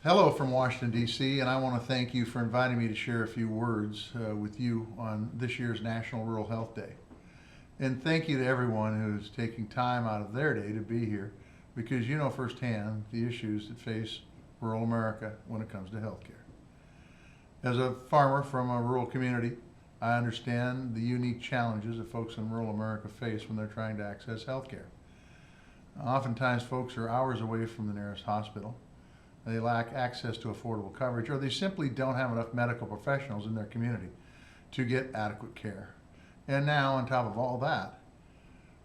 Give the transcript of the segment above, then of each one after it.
Hello from Washington, D.C., and I want to thank you for inviting me to share a few words with you on this year's National Rural Health Day. And thank you to everyone who's taking time out of their day to be here, because you know firsthand the issues that face rural America when it comes to healthcare. As a farmer from a rural community, I understand the unique challenges that folks in rural America face when they're trying to access healthcare. Oftentimes, folks are hours away from the nearest hospital. They lack access to affordable coverage, or they simply don't have enough medical professionals in their community to get adequate care. And now, on top of all that,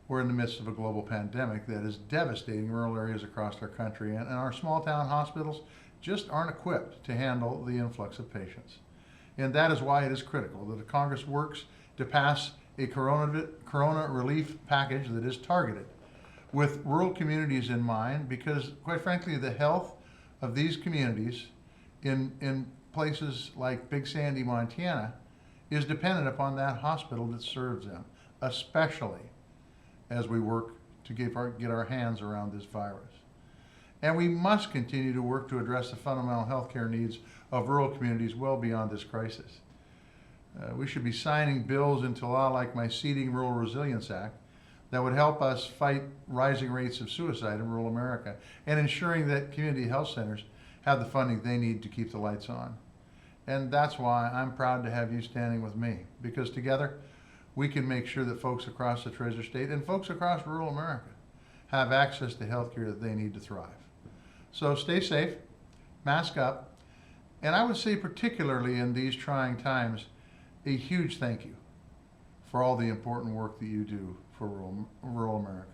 we're in the midst of a global pandemic that is devastating rural areas across our country, and our small town hospitals just aren't equipped to handle the influx of patients. And that is why it is critical that the Congress works to pass a corona relief package that is targeted with rural communities in mind, because quite frankly, the health of these communities in places like Big Sandy, Montana, is dependent upon that hospital that serves them, especially as we work to get our hands around this virus. And we must continue to work to address the fundamental healthcare needs of rural communities well beyond this crisis. We should be signing bills into law like my Seeding Rural Resilience Act that would help us fight rising rates of suicide in rural America, and ensuring that community health centers have the funding they need to keep the lights on. And that's why I'm proud to have you standing with me, because together we can make sure that folks across the Treasure State and folks across rural America have access to health care that they need to thrive. So stay safe, mask up, and I would say particularly in these trying times, a huge thank you for all the important work that you do for rural America.